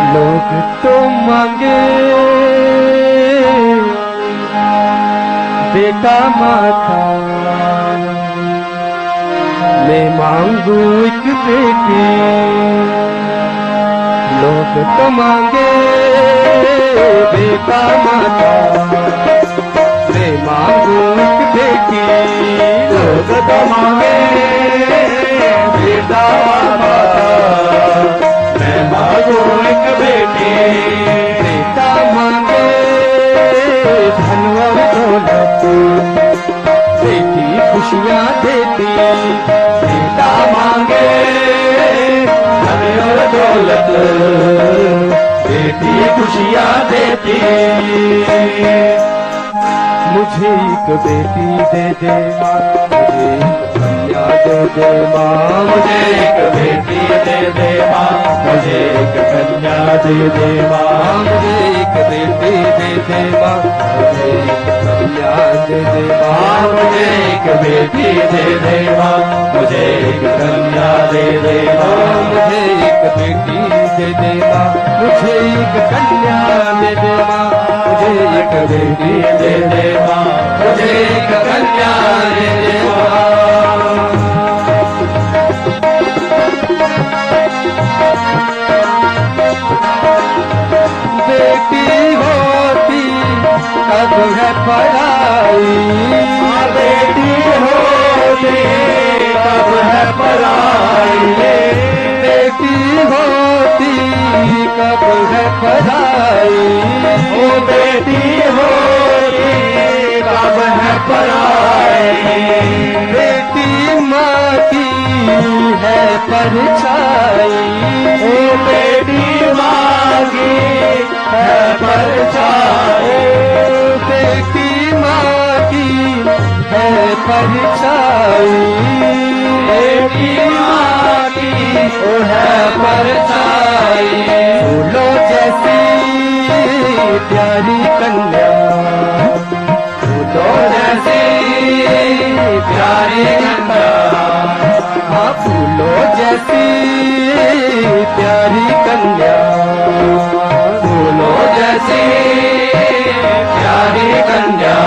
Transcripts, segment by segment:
लोग तो मांगे बेटा माता, मैं मांगू एक बेटी। लोग तो मांगे बेटा माता, मैं मांगू एक बेटी। लोग तो मांगे बेटा माता, मैं मांगू एक बेटी। बेटा मांगे धन और दौलत, बेटी खुशियाँ देती। बेटा मांगे धन और दौलत, बेटी खुशियाँ देती। मुझे एक बेटी दे दे माँ, मुझे एक कन्या दे दे माँ। मुझे एक बेटी दे दे माँ, मुझे एक कन्या दे दे माँ। मुझे एक बेटी दे दे माँ, मुझे एक कन्या दे दे माँ। मुझे एक बेटी दे दे माँ, मुझे एक कन्या दे दे माँ। मुझे एक बेटी दे दे माँ, मुझे एक कन्या दे दे माँ। मुझे एक बेटी दे दे माँ, मुझे एक कन्या दे दे माँ। बेटी होती कब है पढ़ाई, बेटी होती कब है पराई। बेटी होती कब है पढ़ाई। ओ बेटी होती कब है पराई। बेटी माँ की है परछाई, ओ बेटी माँ की है परछाई। बेटी माँ की है परछाई। बेटी माँ की है परछाई। फूलों जैसी प्यारी कन्या, फूलों जैसी प्यारी कन्या। हाँ फूलों जैसी प्यारी कन्या, फूलों जैसी प्यारी कन्या।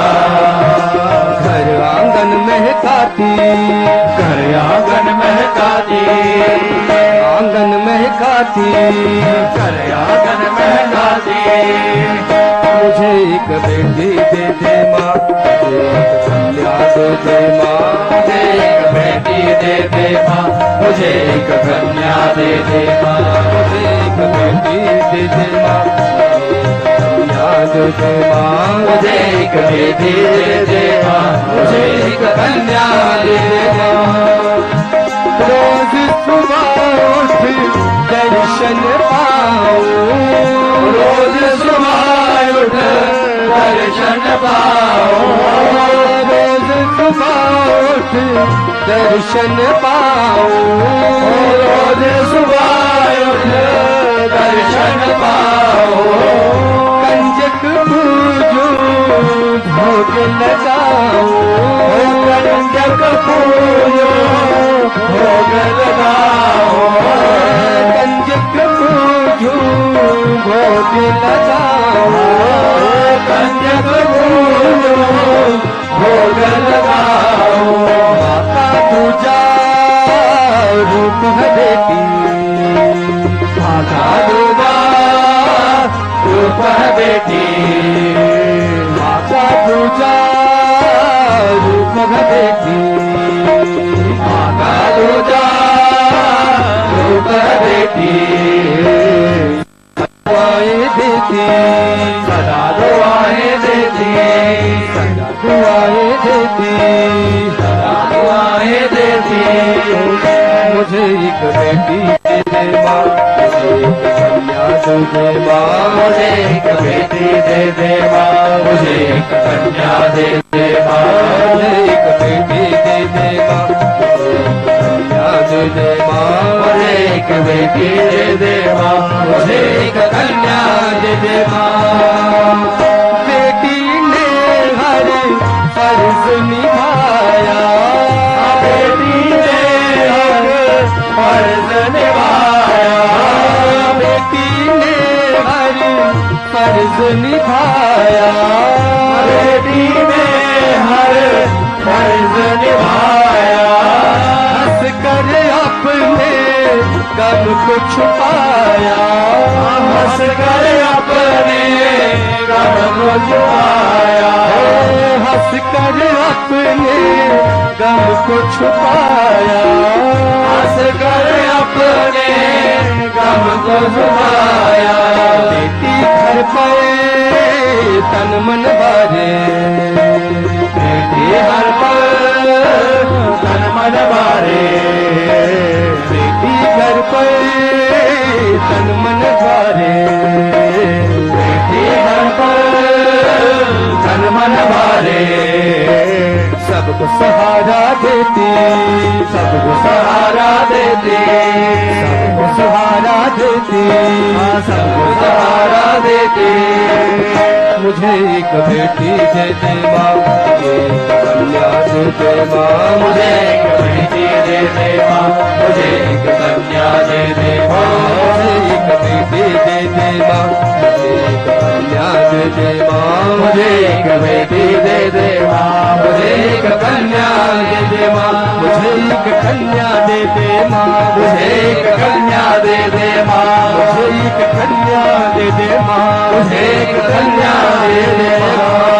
घर आंगन महकाती, घर आंगन महकाती। आंगन महकाती। घर आंगन महकाती। मुझे एक बेटी दे दे माँ, मुझे एक कन्या दे दे माँ। मुझे एक बेटी दे दे माँ, मुझे एक कन्या दे दे माँ। मुझे एक बेटी दे दे माँ, मुझे एक कन्या दे दे माँ। मुझे एक बेटी दे दे माँ, मुझे एक कन्या दे दे माँ। रोज सुबह उठ दर्शन पाऊं, रोज सुबह उठ दर्शन पाओ। रोज सुबह उठ दर्शन पाऊं। रोज सुबह उठ दर्शन पाओ। कंजक पूजूं भोग लगाऊं, कंजक पूजो भोग लगाओ। कंजक पूजूं भोग लगाऊं। कंजक पूजो भोग लगाओ। माता पूजा रूप है बेटी, माता दुर्गा रूप है बेटी। माता पूजा रूप है बेटी। माता दुर्गा रूप है बेटी। दुआएं देती, सदा दुआएं देती। सदा दुआएं देती। सदा दुआएं देती। मुझे एक बेटी दे दे माँ, मुझे एक कन्या दे दे माँ। मुझे एक बेटी दे दे माँ, मुझे एक कन्या दे दे माँ। मुझे एक बेटी दे दे माँ, मुझे एक कन्या दे दे माँ। मुझे एक बेटी दे दे माँ, मुझे एक कन्या दे दे माँ। बेटी ने हर फर्ज निभाया, बेटी ने हर फर्ज निभाया। बेटी ने फर्ज निभाया, बेटी ने हर फर्ज निभाया, हंस कर अपने गम को छुपाया, हंस कर अपने गम को छुपाया, हंस कर अपने गम को छुपाया, हंस कर अपने गम को छुपाया। बेटी घर पे तन मन बारे, बेटी हर पल तन मन मारे, बेटी घर पे तन मन बारे, बेटी हर पल तन मन मारे, सबको सहारा देती, सबको सहारा देती, सबको सहारा देती, सबको सहारा देती। मुझे एक बेटी दे दे माँ, ये कन्या दे दे माँ, मुझे एक बेटी दे दे माँ, मुझे एक कन्या दे दे माँ, मुझे एक बेटी दे दे माँ, मुझे एक कन्या दे दे माँ, मुझे एक बेटी दे दे माँ, मुझे एक कन्या दे दे माँ, मुझे एक कन्या दे दे माँ, मुझे एक कन्या दे दे माँ, मुझे एक कन्या दे दे माँ, मुझे एक कन्या दे दे माँ।